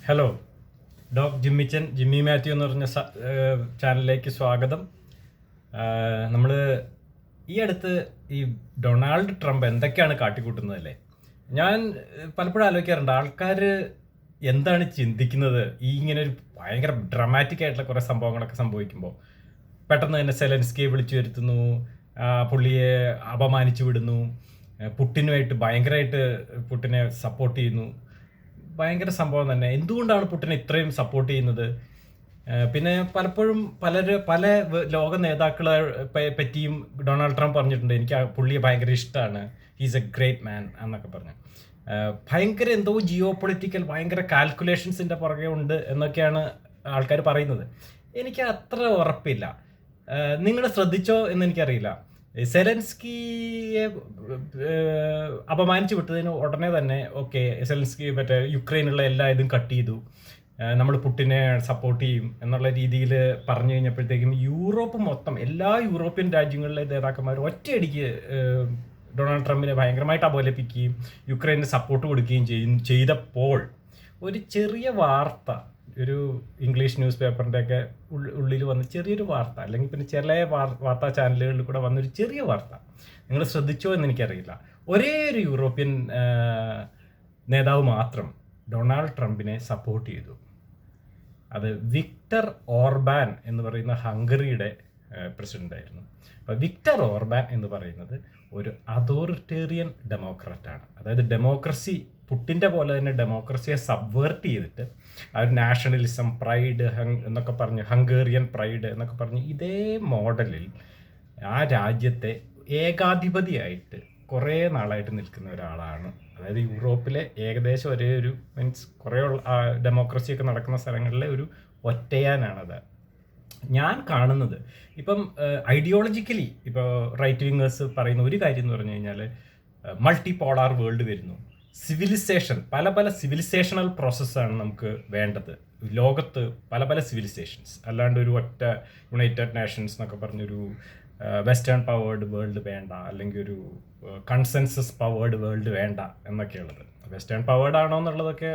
Hello, Jimmichan Jimmy Mathew എന്ന് പറഞ്ഞ ചാനലിലേക്ക് സ്വാഗതം. നമ്മൾ ഈ അടുത്ത് ഈ ഡൊണാൾഡ് ട്രംപ് എന്തൊക്കെയാണ് കാട്ടിക്കൂട്ടുന്നതല്ലേ. ഞാൻ പലപ്പോഴും ആലോചിക്കാറുണ്ട്, ആൾക്കാർ എന്താണ് ചിന്തിക്കുന്നത് ഈ ഇങ്ങനെ ഒരു ഭയങ്കര ഡ്രമാറ്റിക് ആയിട്ടുള്ള കുറേ സംഭവങ്ങളൊക്കെ സംഭവിക്കുമ്പോൾ. പെട്ടെന്ന് തന്നെ സെലൻസ്കിയെ വിളിച്ചു വരുത്തുന്നു, പുള്ളിയെ അപമാനിച്ചു വിടുന്നു, പുട്ടിനുമായിട്ട് ഭയങ്കരമായിട്ട് പുട്ടിനെ സപ്പോർട്ട് ചെയ്യുന്നു. ഭയങ്കര സംഭവം തന്നെ. എന്തുകൊണ്ടാണ് പുട്ടിനെ ഇത്രയും സപ്പോർട്ട് ചെയ്യുന്നത്? പിന്നെ പലപ്പോഴും പല ലോക നേതാക്കളെ പറ്റിയും ഡൊണാൾഡ് ട്രംപ് പറഞ്ഞിട്ടുണ്ട്, എനിക്ക് പുള്ളിയെ ഭയങ്കര ഇഷ്ടമാണ്, ഹീസ് എ ഗ്രേറ്റ് മാൻ എന്നൊക്കെ പറഞ്ഞു. ഭയങ്കര എന്തോ ജിയോ പൊളിറ്റിക്കൽ ഭയങ്കര കാൽക്കുലേഷൻസിൻ്റെ പുറകെ ഉണ്ട് എന്നൊക്കെയാണ് ആൾക്കാർ പറയുന്നത്. എനിക്ക് അത്ര ഉറപ്പില്ല. നിങ്ങൾ ശ്രദ്ധിച്ചോ എന്ന് എനിക്കറിയില്ല. സെലൻസ്കിയെ അപമാനിച്ചു വിട്ടതിന് ഉടനെ തന്നെ ഓക്കെ, സെലൻസ്കി മറ്റേ യുക്രൈനുള്ള എല്ലാ ഇതും കട്ട് ചെയ്തു, നമ്മൾ പുട്ടിനെ സപ്പോർട്ട് ചെയ്യും എന്നുള്ള രീതിയിൽ പറഞ്ഞു കഴിഞ്ഞപ്പോഴത്തേക്കും യൂറോപ്പ് മൊത്തം എല്ലാ യൂറോപ്യൻ രാജ്യങ്ങളിലെ നേതാക്കന്മാർ ഒറ്റയടിക്ക് ഡൊണാൾഡ് ട്രംപിനെ ഭയങ്കരമായിട്ട് അപലപിക്കുകയും യുക്രൈന് സപ്പോർട്ട് കൊടുക്കുകയും ചെയ്തപ്പോൾ ഒരു ചെറിയ വാർത്ത, ഒരു ഇംഗ്ലീഷ് ന്യൂസ് പേപ്പറിൻ്റെയൊക്കെ ഉള്ളിൽ വന്ന് ചെറിയൊരു വാർത്ത, അല്ലെങ്കിൽ പിന്നെ ചില വാർത്താ ചാനലുകളിൽ കൂടെ വന്നൊരു ചെറിയ വാർത്ത നിങ്ങൾ ശ്രദ്ധിച്ചോ എന്ന് എനിക്കറിയില്ല. ഒരേ ഒരു യൂറോപ്യൻ നേതാവ് മാത്രം ഡൊണാൾഡ് ട്രംപിനെ സപ്പോർട്ട് ചെയ്തു. അത് വിക്ടർ ഓർബാൻ എന്ന് പറയുന്ന ഹംഗറിയുടെ പ്രസിഡൻ്റായിരുന്നു. അപ്പോൾ വിക്ടർ ഓർബാൻ എന്ന് പറയുന്നത് ഒരു അതോറിറ്റേറിയൻ ഡെമോക്രാറ്റാണ്. അതായത് ഡെമോക്രസി, പുട്ടിൻ്റെ പോലെ തന്നെ ഡെമോക്രസിയെ സബ്വേർട്ട് ചെയ്തിട്ട് ആ ഒരു നാഷണലിസം, പ്രൈഡ് എന്നൊക്കെ പറഞ്ഞ്, ഹംഗേറിയൻ പ്രൈഡ് എന്നൊക്കെ പറഞ്ഞ് ഇതേ മോഡലിൽ ആ രാജ്യത്തെ ഏകാധിപതിയായിട്ട് കുറേ നാളായിട്ട് നിൽക്കുന്ന ഒരാളാണ്. അതായത് യൂറോപ്പിലെ ഏകദേശം ഒരേ ഒരു കുറേ ഡെമോക്രസിയൊക്കെ നടക്കുന്ന സ്ഥലങ്ങളിലെ ഒരു ഒറ്റയാനാണത്. ഞാൻ കാണുന്നത് ഇപ്പം ഐഡിയോളജിക്കലി ഇപ്പോൾ റൈറ്റ് വിങ്ങേഴ്സ് പറയുന്ന ഒരു കാര്യം എന്ന് പറഞ്ഞു കഴിഞ്ഞാൽ മൾട്ടി പോളാർ വേൾഡ് വരുന്നു, സിവിലൈസേഷൻ, പല സിവിലൈസേഷണൽ പ്രോസസ്സാണ് നമുക്ക് വേണ്ടത് ലോകത്ത്, പല സിവിലൈസേഷൻസ്, അല്ലാണ്ട് ഒരു ഒറ്റ യുണൈറ്റഡ് നേഷൻസ് എന്നൊക്കെ പറഞ്ഞൊരു വെസ്റ്റേൺ പവേർഡ് വേൾഡ് വേണ്ട, അല്ലെങ്കിൽ ഒരു കൺസെൻസസ് പവേർഡ് വേൾഡ് വേണ്ട എന്നൊക്കെയുള്ളത്. വെസ്റ്റേൺ പവേർഡ് ആണോ എന്നുള്ളതൊക്കെ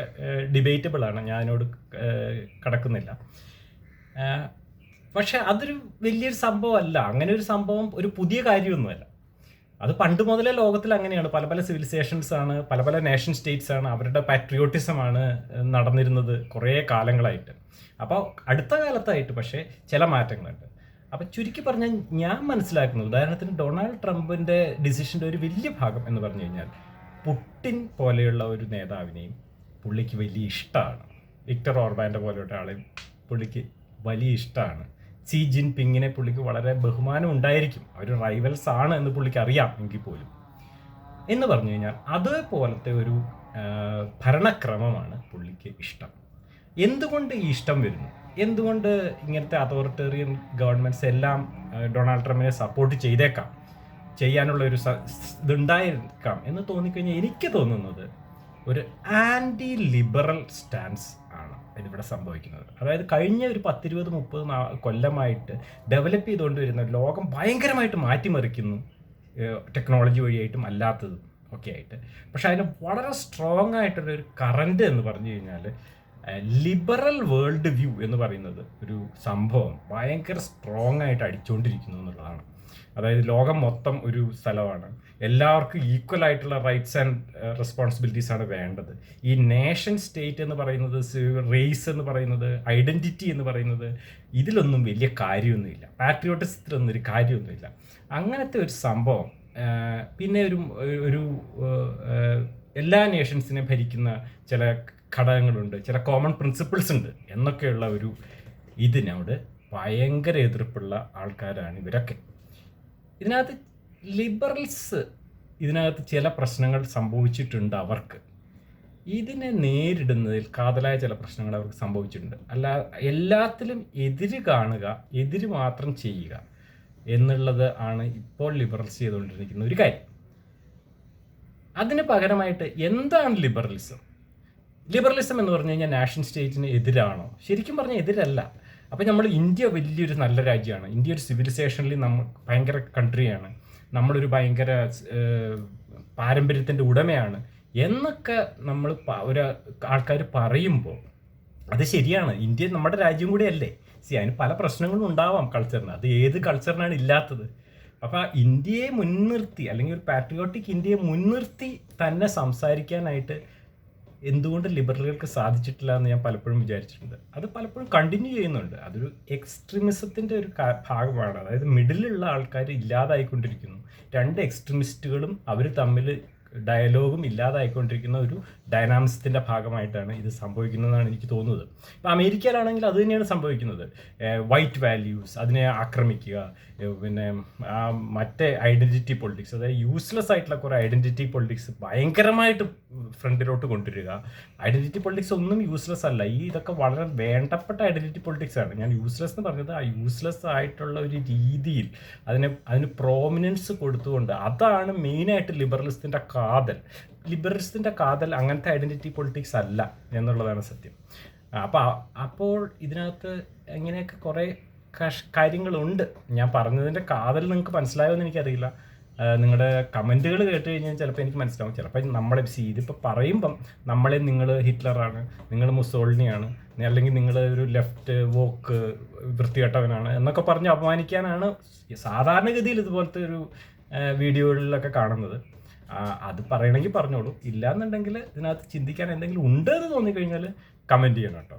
ഡിബേറ്റബിൾ ആണ്, ഞാനോട് കടക്കുന്നില്ല. പക്ഷെ അതൊരു വലിയൊരു സംഭവമല്ല. അങ്ങനെ ഒരു സംഭവം ഒരു പുതിയ കാര്യമൊന്നുമല്ല. അത് പണ്ട് മുതലേ ലോകത്തിൽ അങ്ങനെയാണ്. പല സിവിലൈസേഷൻസ് ആണ്, പല നേഷൻ സ്റ്റേറ്റ്സ് ആണ്, അവരുടെ പാട്രിയോട്ടിസമാണ് നടന്നിരുന്നത് കുറേ കാലങ്ങളായിട്ട്. അപ്പോൾ അടുത്ത കാലത്തായിട്ട് പക്ഷേ ചില മാറ്റങ്ങളുണ്ട്. അപ്പം ചുരുക്കി പറഞ്ഞാൽ ഞാൻ മനസ്സിലാക്കുന്നത്, ഉദാഹരണത്തിന് ഡൊണാൾഡ് ട്രംപിൻ്റെ ഡിസിഷൻ്റെ ഒരു വലിയ ഭാഗം എന്ന് പറഞ്ഞു കഴിഞ്ഞാൽ പുട്ടിൻ പോലെയുള്ള ഒരു നേതാവിനെയും പുള്ളിക്ക് വലിയ ഇഷ്ടമാണ്. വിക്ടർ ഓർബാൻ്റെ പോലെയുള്ള ആളെയും പുള്ളിക്ക് വലിയ ഇഷ്ടമാണ്. സി ജിൻ പിങ്ങിനെ പുള്ളിക്ക് വളരെ ബഹുമാനം ഉണ്ടായിരിക്കും, അവർ റൈവൽസ് ആണ് എന്ന് പുള്ളിക്ക് അറിയാം എങ്കിൽ പോലും. എന്ന് പറഞ്ഞു കഴിഞ്ഞാൽ അതേപോലത്തെ ഒരു ഭരണക്രമമാണ് പുള്ളിക്ക് ഇഷ്ടം. എന്തുകൊണ്ട് ഈ ഇഷ്ടം വരുന്നു? എന്തുകൊണ്ട് ഇങ്ങനത്തെ അതോറിറ്റേറിയൻ ഗവൺമെൻറ്റ്സ് എല്ലാം ഡൊണാൾഡ് ട്രംപിനെ സപ്പോർട്ട് ചെയ്യാനുള്ള ഒരു ഇതുണ്ടായിരിക്കാം എന്ന് തോന്നിക്കഴിഞ്ഞാൽ എനിക്ക് തോന്നുന്നത് ഒരു ആൻറ്റി ലിബറൽ സ്റ്റാൻസ് ആണ് ഇതിവിടെ സംഭവിക്കുന്നത്. അതായത് കഴിഞ്ഞ ഒരു 10-20-30 കൊല്ലമായിട്ട് ഡെവലപ്പ് ചെയ്തുകൊണ്ട് വരുന്ന ലോകം ഭയങ്കരമായിട്ട് മാറ്റിമറിക്കുന്നു, ടെക്നോളജി വഴിയായിട്ടും അല്ലാത്തതും ഒക്കെ ആയിട്ട്. പക്ഷെ അതിന് വളരെ സ്ട്രോങ് ആയിട്ടുള്ളൊരു കറൻറ്റ് എന്ന് പറഞ്ഞു കഴിഞ്ഞാൽ ലിബറൽ വേൾഡ് വ്യൂ എന്ന് പറയുന്നത് ഒരു സംഭവം ഭയങ്കര സ്ട്രോങ് ആയിട്ട് അടിച്ചുകൊണ്ടിരിക്കുന്നു എന്നുള്ളതാണ്. അതായത് ലോകം മൊത്തം ഒരു സ്ഥലമാണ്, എല്ലാവർക്കും ഈക്വൽ ആയിട്ടുള്ള റൈറ്റ്സ് ആൻഡ് റെസ്പോൺസിബിലിറ്റീസ് ആണ് വേണ്ടത്. ഈ നേഷൻ സ്റ്റേറ്റ് എന്ന് പറയുന്നത്, റേസ് എന്ന് പറയുന്നത്, ഐഡൻറ്റിറ്റി എന്ന് പറയുന്നത്, ഇതിലൊന്നും വലിയ കാര്യമൊന്നുമില്ല. പാട്രിയോട്ടിസത്തിലൊന്നും ഒരു കാര്യമൊന്നുമില്ല. അങ്ങനത്തെ ഒരു സംഭവം. പിന്നെ ഒരു എല്ലാ നേഷൻസിനെ ഭരിക്കുന്ന ചില ഘടകങ്ങളുണ്ട്, ചില കോമൺ പ്രിൻസിപ്പിൾസ് ഉണ്ട് എന്നൊക്കെയുള്ള ഒരു ഇതിനോട് ഭയങ്കര എതിർപ്പുള്ള ആൾക്കാരാണ് ഇവരൊക്കെ. ഇതിനകത്ത് ലിബറൽസ്, ഇതിനകത്ത് ചില പ്രശ്നങ്ങൾ സംഭവിച്ചിട്ടുണ്ട് അവർക്ക്. ഇതിനെ നേരിടുന്നതിൽ കാതലായ ചില പ്രശ്നങ്ങൾ അവർക്ക് സംഭവിച്ചിട്ടുണ്ട്. അല്ല, എല്ലാത്തിലും എതിര് കാണുക, എതിര് മാത്രം ചെയ്യുക എന്നുള്ളത് ആണ് ഇപ്പോൾ ലിബറൽസ് ചെയ്തുകൊണ്ടിരിക്കുന്ന ഒരു കാര്യം. അതിന് പകരമായിട്ട് എന്താണ് ലിബറലിസം? ലിബറലിസം എന്ന് പറഞ്ഞു കഴിഞ്ഞാൽ നാഷൻ സ്റ്റേറ്റിന് എതിരാണോ? ശരിക്കും പറഞ്ഞാൽ എതിരല്ല. അപ്പം നമ്മൾ ഇന്ത്യ വലിയൊരു നല്ല രാജ്യമാണ്, ഇന്ത്യ ഒരു സിവിലൈസേഷനിൽ നമ്മൾ ഭയങ്കര കൺട്രിയാണ്, നമ്മളൊരു ഭയങ്കര പാരമ്പര്യത്തിൻ്റെ ഉടമയാണ് എന്നൊക്കെ നമ്മൾ ഒരു ആൾക്കാർ പറയുമ്പോൾ അത് ശരിയാണ്. ഇന്ത്യ നമ്മുടെ രാജ്യം കൂടിയല്ലേ. അതിന് പല പ്രശ്നങ്ങളും ഉണ്ടാവാം കൾച്ചറിന്. അത് ഏത് കൾച്ചറിനാണ് ഇല്ലാത്തത്? അപ്പോൾ ഇന്ത്യയെ മുൻനിർത്തി, അല്ലെങ്കിൽ ഒരു പാട്രിയോട്ടിക് ഇന്ത്യയെ മുൻനിർത്തി തന്നെ സംസാരിക്കാനായിട്ട് എന്തുകൊണ്ട് ലിബറലുകൾക്ക് സാധിച്ചിട്ടില്ല എന്ന് ഞാൻ പലപ്പോഴും വിചാരിച്ചിട്ടുണ്ട്. അത് പലപ്പോഴും കണ്ടിന്യൂ ചെയ്യുന്നുണ്ട്. അതൊരു എക്സ്ട്രീമിസത്തിൻ്റെ ഒരു ഭാഗമാണ്. അതായത് മിഡിലുള്ള ആൾക്കാർ ഇല്ലാതായിക്കൊണ്ടിരിക്കുന്നു. രണ്ട് എക്സ്ട്രീമിസ്റ്റുകളും അവർ തമ്മിൽ ഡയലോഗും ഇല്ലാതായിക്കൊണ്ടിരിക്കുന്ന ഒരു ഡൈനാമിക്സത്തിൻ്റെ ഭാഗമായിട്ടാണ് ഇത് സംഭവിക്കുന്നതെന്നാണ് എനിക്ക് തോന്നുന്നത്. ഇപ്പോൾ അമേരിക്കയിലാണെങ്കിൽ അത് തന്നെയാണ് സംഭവിക്കുന്നത്. വൈറ്റ് വാല്യൂസ് അതിനെ ആക്രമിക്കുക, പിന്നെ മറ്റേ ഐഡൻറ്റിറ്റി പൊളിറ്റിക്സ്, അതായത് യൂസ്ലെസ് ആയിട്ടുള്ള കുറേ ഐഡൻറ്റിറ്റി പൊളിറ്റിക്സ് ഭയങ്കരമായിട്ട് ഫ്രണ്ടിലോട്ട് കൊണ്ടുവരിക. ഐഡൻറ്റിറ്റി പൊളിറ്റിക്സ് ഒന്നും യൂസ്ലെസ് അല്ല. ഇതൊക്കെ വളരെ വേണ്ടപ്പെട്ട ഐഡൻറ്റിറ്റി പൊളിറ്റിക്സ് ആണ്. ഞാൻ യൂസ്ലെസ് എന്ന് പറഞ്ഞത് ആ യൂസ്ലെസ് ആയിട്ടുള്ള ഒരു രീതിയിൽ അതിന് പ്രോമിനൻസ് കൊടുത്തുകൊണ്ട്, അതാണ് മെയിനായിട്ട് ലിബറലിസത്തിൻ്റെ കാതൽ. ലിബറലിസത്തിൻ്റെ കാതൽ അങ്ങനത്തെ ഐഡൻറ്റിറ്റി പൊളിറ്റിക്സ് അല്ല എന്നുള്ളതാണ് സത്യം. അപ്പോൾ ഇതിനകത്ത് ഇങ്ങനെയൊക്കെ കുറേ കാര്യങ്ങളുണ്ട്. ഞാൻ പറഞ്ഞതിൻ്റെ കാതൽ നിങ്ങൾക്ക് മനസ്സിലായോ എന്ന് എനിക്കറിയില്ല. നിങ്ങളുടെ കമൻറ്റുകൾ കേട്ട് കഴിഞ്ഞാൽ ചിലപ്പോൾ എനിക്ക് മനസ്സിലാവും. ചിലപ്പോൾ നമ്മളെ ഇതിപ്പോൾ പറയുമ്പം നമ്മളെ നിങ്ങൾ ഹിറ്റ്ലറാണ്, നിങ്ങൾ മുസോളിനിയാണ്, അല്ലെങ്കിൽ നിങ്ങൾ ഒരു ലെഫ്റ്റ് വോക്ക് വൃത്തികെട്ടവനാണ് എന്നൊക്കെ പറഞ്ഞ് അപമാനിക്കാനാണ് സാധാരണഗതിയിൽ ഇതുപോലത്തെ ഒരു വീഡിയോകളിലൊക്കെ കാണുന്നത്. അത് പറയണമെങ്കിൽ പറഞ്ഞോളൂ. ഇല്ലയെന്നുണ്ടെങ്കിൽ ഇതിനകത്ത് ചിന്തിക്കാൻ എന്തെങ്കിലും ഉണ്ട് എന്ന് തോന്നിക്കഴിഞ്ഞാൽ കമൻറ്റ് ചെയ്യണം കേട്ടോ.